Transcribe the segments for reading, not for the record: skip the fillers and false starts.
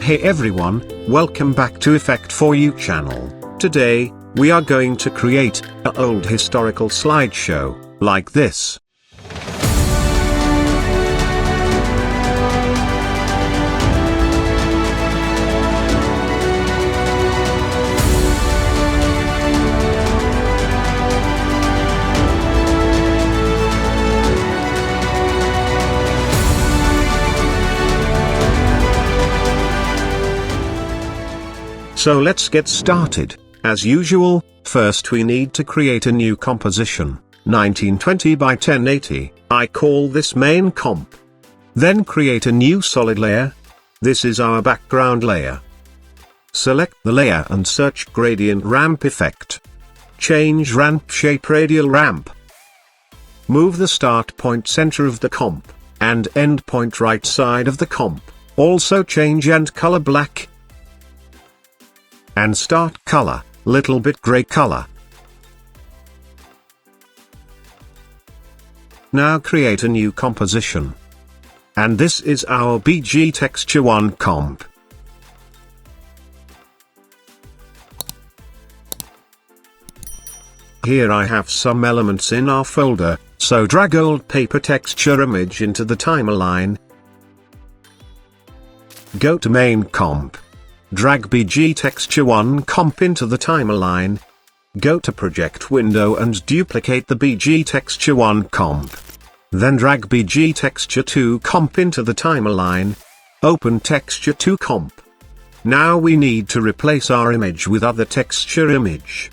Hey everyone, welcome back to Effect4You channel. Today, we are going to create an old historical slideshow, like this. So let's get started. As usual, first we need to create a new composition, 1920 by 1080, I call this main comp. Then create a new solid layer. This is our background layer. Select the layer and search gradient ramp effect. Change ramp shape radial ramp. Move the start point center of the comp, and end point right side of the comp. Also change end color black. And start color, little bit gray color. Now create a new composition. And this is our BG Texture 1 comp. Here I have some elements in our folder, so drag old paper texture image into the timeline. Go to main comp. Drag BG Texture 1 comp into the timeline. Go to project window and duplicate the BG Texture 1 comp. Then drag BG Texture 2 comp into the timeline. Open Texture 2 comp. Now we need to replace our image with other texture image.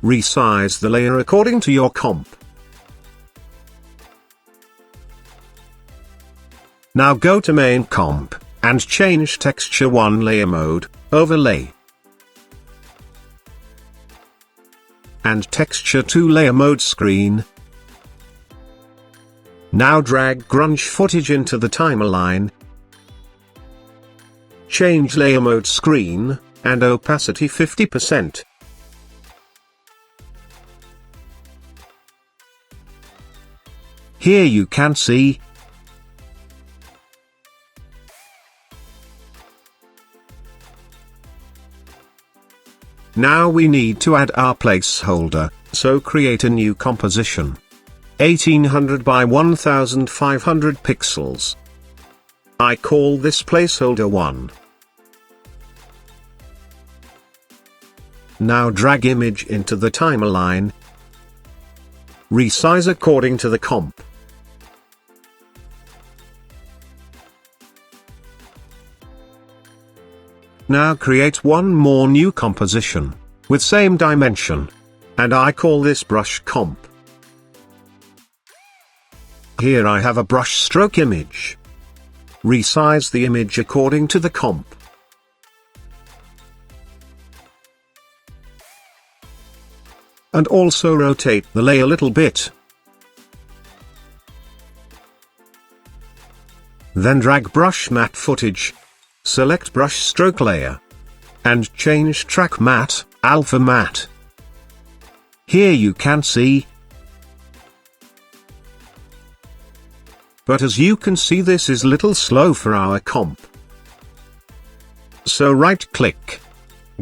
Resize the layer according to your comp. Now go to main comp, and change texture 1 layer mode, overlay. And texture 2 layer mode screen. Now drag grunge footage into the timeline. Change layer mode screen, and opacity 50%. Here you can see Now we need to add our placeholder, so create a new composition. 1800 by 1500 pixels. I call this placeholder 1. Now drag image into the timeline. Resize according to the comp. Now create one more new composition, with same dimension. And I call this brush comp. Here I have a brush stroke image. Resize the image according to the comp. And also rotate the layer a little bit. Then drag brush matte footage. Select brush stroke layer. And change track matte, alpha matte. Here you can see. But as you can see, this is little slow for our comp. So right click.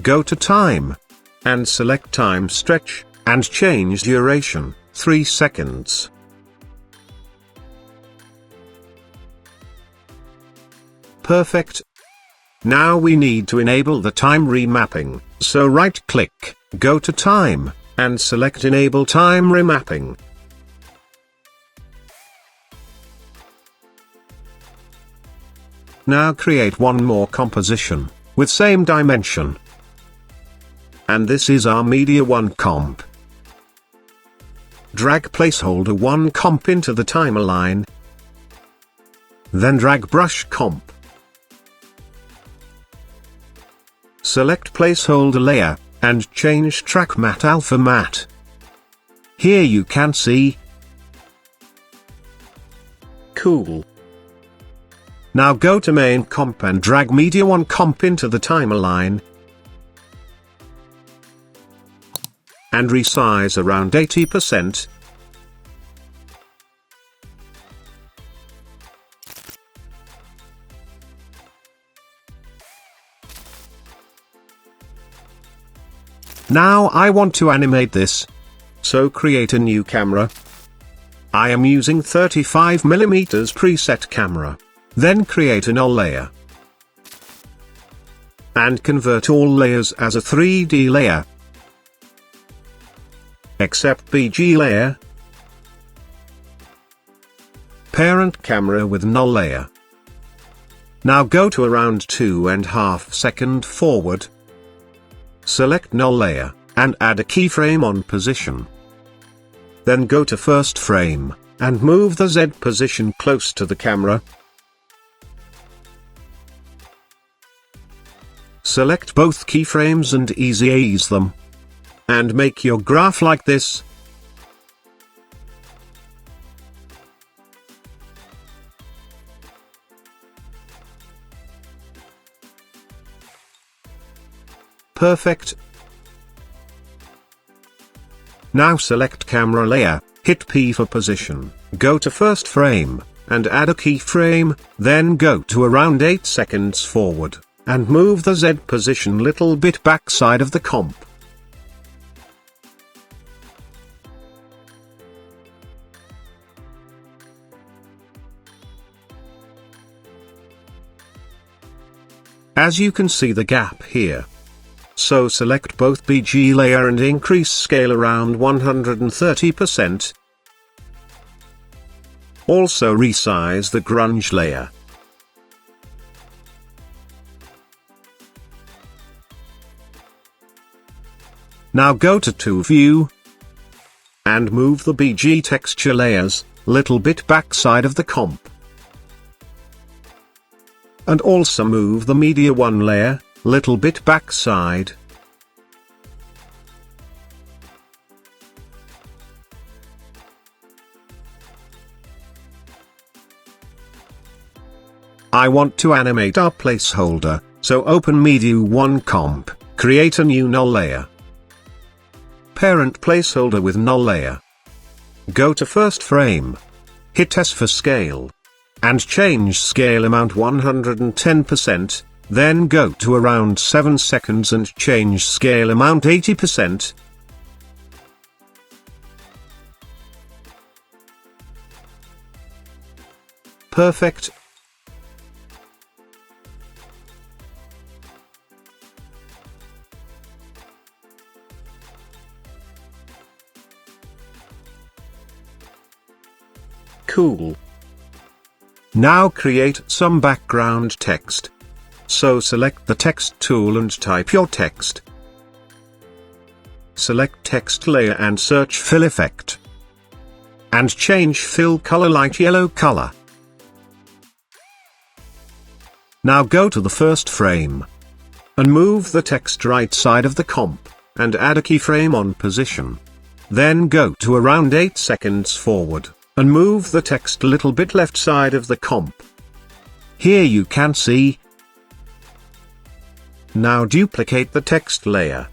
Go to time. And select time stretch, and change duration, 3 seconds. Perfect. Now we need to enable the time remapping, so right-click, go to Time, and select Enable Time Remapping. Now create one more composition, with same dimension. And this is our Media 1 comp. Drag placeholder 1 comp into the timeline. Then drag brush comp. Select placeholder layer, and change track matte alpha matte. Here you can see. Cool. Now go to main comp and drag media 1 comp into the timeline. And resize around 80%. Now I want to animate this. So create a new camera. I am using 35mm preset camera. Then create a null layer. And convert all layers as a 3D layer. Except BG layer. Parent camera with null layer. Now go to around 2.5 seconds forward. Select null layer, and add a keyframe on position. Then go to first frame, and move the Z position close to the camera. Select both keyframes and ease them. And make your graph like this. Perfect. Now select camera layer, hit P for position, go to first frame, and add a keyframe, then go to around 8 seconds forward, and move the Z position little bit backside of the comp. As you can see the gap here. So select both BG layer and increase scale around 130%. Also resize the grunge layer. Now go to view. And move the BG texture layers, little bit backside of the comp. And also move the media 1 layer, little bit backside. I want to animate our placeholder, so open Media 1 comp, create a new null layer. Parent placeholder with null layer. Go to first frame. Hit S for scale. And change scale amount 110%. Then go to around 7 seconds and change scale amount 80%. Perfect. Cool. Now create some background text. So select the text tool and type your text. Select text layer and search fill effect. And change fill color light yellow color. Now go to the first frame. And move the text right side of the comp, and add a keyframe on position. Then go to around 8 seconds forward, and move the text little bit left side of the comp. Here you can see. Now duplicate the text layer.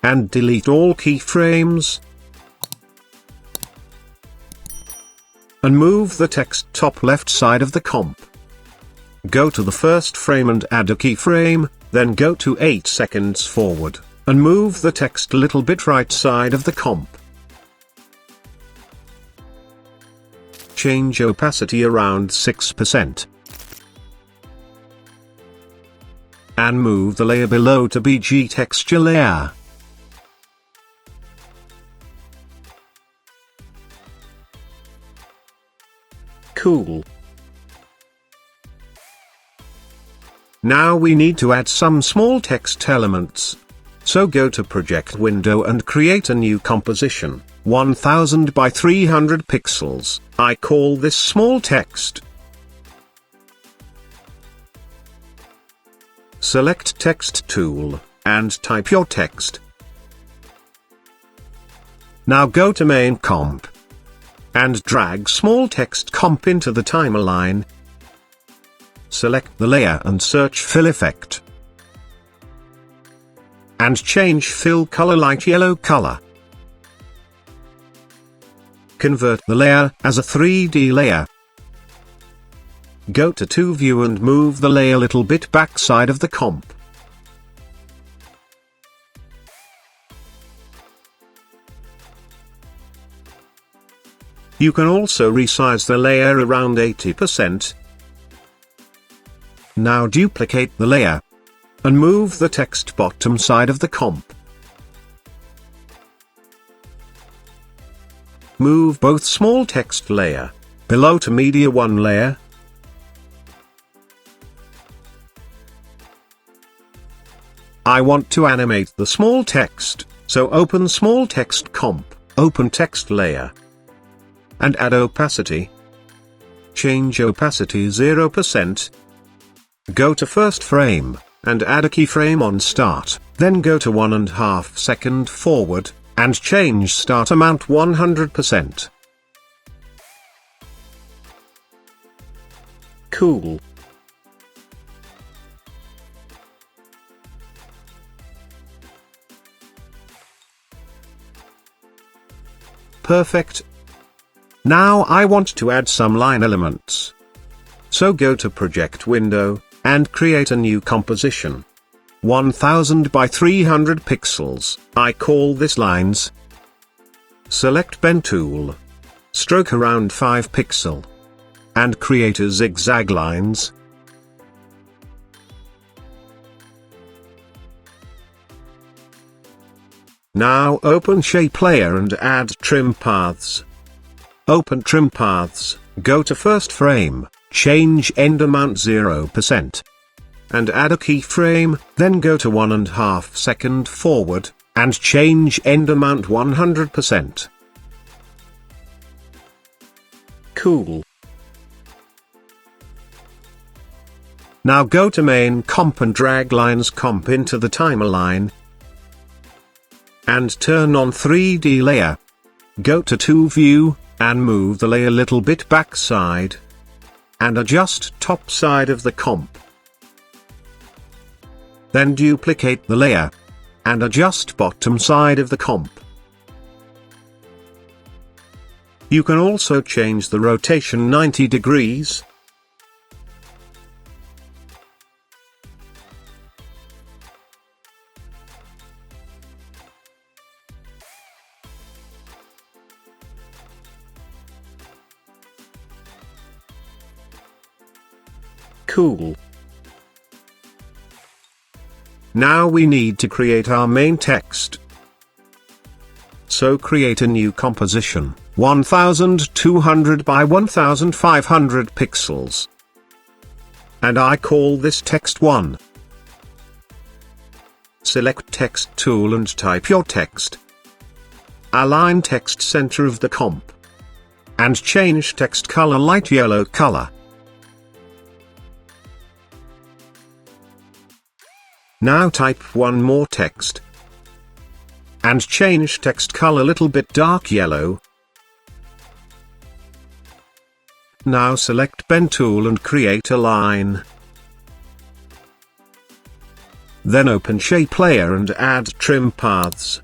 And delete all keyframes. And move the text top left side of the comp. Go to the first frame and add a keyframe, then go to 8 seconds forward, and move the text little bit right side of the comp. Change opacity around 6%. And move the layer below to BG texture layer. Cool. Now we need to add some small text elements. So go to project window and create a new composition, 1000 by 300 pixels. I call this small text. Select text tool, and type your text. Now go to main comp. And drag small text comp into the timeline. Select the layer and search fill effect. And change fill color light yellow color. Convert the layer as a 3D layer. Go to view and move the layer little bit backside of the comp. You can also resize the layer around 80%. Now duplicate the layer and move the text bottom side of the comp. Move both small text layer below to media 1 layer. I want to animate the small text, so open small text comp, open text layer, and add opacity. Change opacity 0%. Go to first frame, and add a keyframe on start, then go to 1.5 second forward, and change start amount 100%. Cool. Perfect. Now I want to add some line elements. So go to Project window, and create a new composition. 1000 by 300 pixels, I call this lines. Select Pen tool. Stroke around 5 pixel. And create a zigzag lines. Now open Shape layer and add Trim Paths. Open Trim Paths, go to first frame, change end amount 0%. And add a keyframe, then go to 1.5 second forward, and change end amount 100%. Cool. Now go to main comp and drag lines comp into the timeline. And turn on 3D layer. Go to 2 view, and move the layer little bit backside. And adjust top side of the comp. Then duplicate the layer. And adjust bottom side of the comp. You can also change the rotation 90 degrees. Cool. Now we need to create our main text. So create a new composition, 1200 by 1500 pixels. And I call this text 1. Select Text tool and type your text. Align text center of the comp. And change text color light yellow color. Now type one more text. And change text color little bit dark yellow. Now select Pen tool and create a line. Then open Shape layer and add Trim Paths.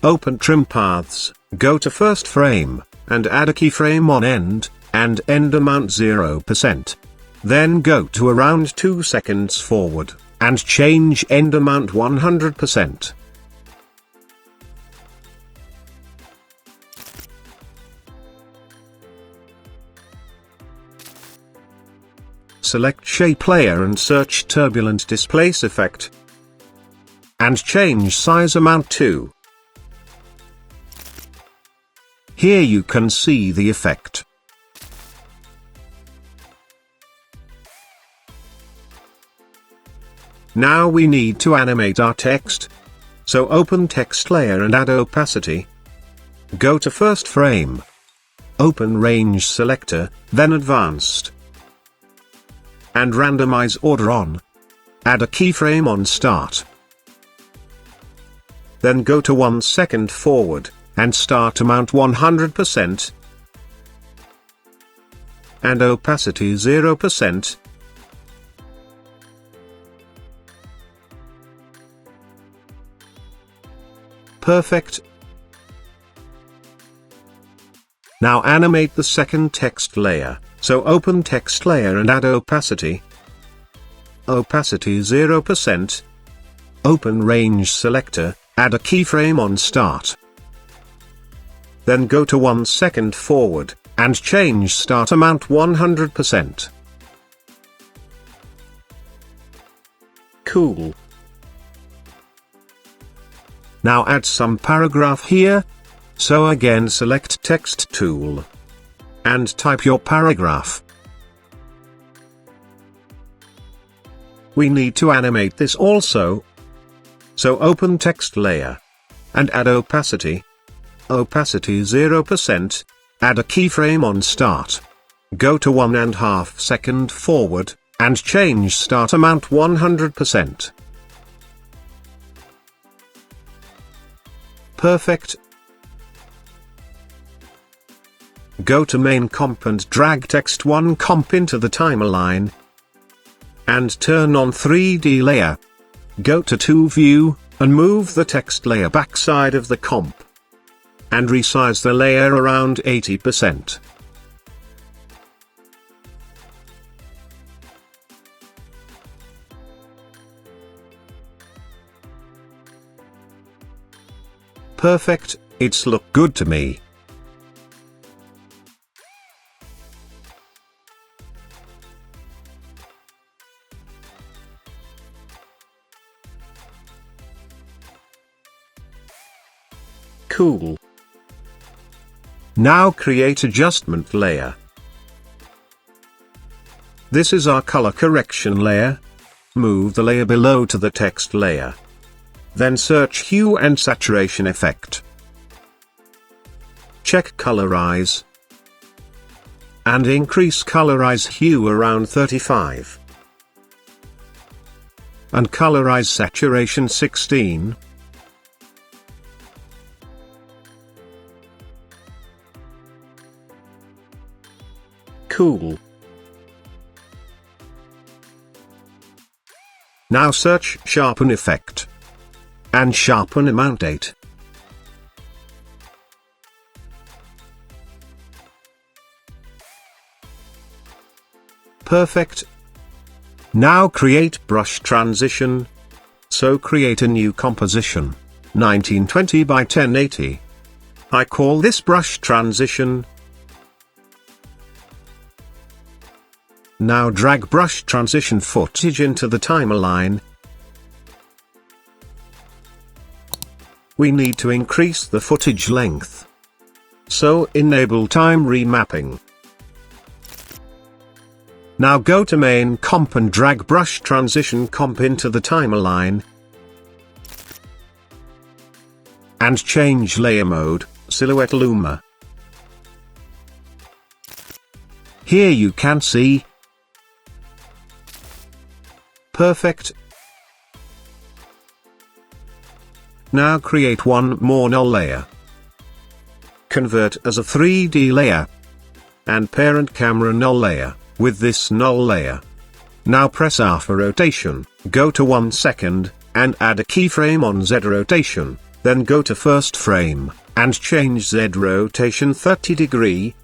Open Trim Paths, go to first frame, and add a keyframe on end, and end amount 0%. Then go to around 2 seconds forward, and change end amount 100%. Select Shape layer and search Turbulent Displace Effect. And change size amount to. Here you can see the effect. Now we need to animate our text. So open Text layer and add opacity. Go to first frame. Open Range Selector, then Advanced. And Randomize Order on. Add a keyframe on start. Then go to 1 second forward, and start amount 100%. And opacity 0%. Perfect. Now animate the second text layer, so open Text layer and add opacity. Opacity 0%. Open Range Selector, add a keyframe on start. Then go to 1 second forward, and change start amount 100%. Cool. Now add some paragraph here. So again select text tool. And type your paragraph. We need to animate this also. So open text layer. And add opacity. Opacity 0%. Add a keyframe on start. Go to 1.5 second forward, and change start amount 100%. Perfect. Go to main comp and drag text 1 comp into the timeline. And turn on 3D layer. Go to 2 view, and move the text layer backside of the comp. And resize the layer around 80%. Perfect, it's look good to me. Cool. Now create adjustment layer. This is our color correction layer. Move the layer below to the text layer. Then search hue and saturation effect. Check colorize. And increase colorize hue around 35. And colorize saturation 16. Cool. Now search sharpen effect. And sharpen amount 8. Perfect. Now create brush transition. So create a new composition. 1920 by 1080. I call this brush transition. Now drag brush transition footage into the timeline. We need to increase the footage length. So enable time remapping. Now go to main comp and drag brush transition comp into the timeline. And change layer mode, silhouette luma. Here you can see. Perfect. Now create one more null layer. Convert as a 3D layer. And parent camera null layer, with this null layer. Now press R for rotation, go to 1 second, and add a keyframe on Z rotation, then go to first frame, and change Z rotation 30 degree.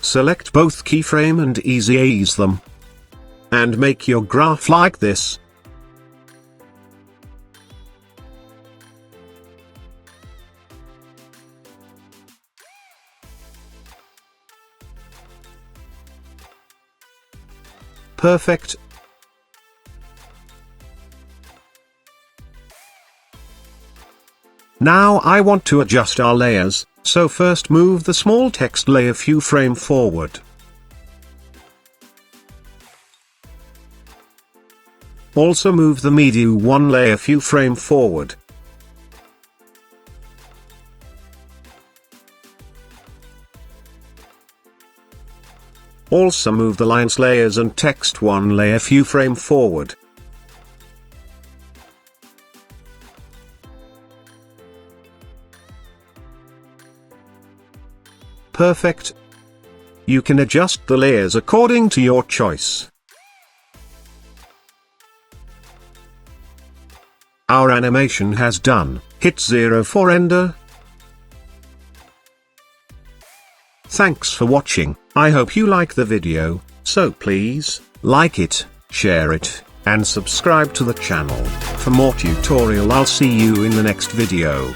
Select both keyframe and ease them. And make your graph like this. Perfect. Now I want to adjust our layers, so first move the small text layer few frame forward. Also move the medium one layer few frame forward. Also move the lines layers and text one layer few frame forward. Perfect. You can adjust the layers according to your choice. Our animation has done. Hit 0 for render. Thanks for watching. I hope you like the video, so please, like it, share it, and subscribe to the channel. For more tutorial, I'll see you in the next video.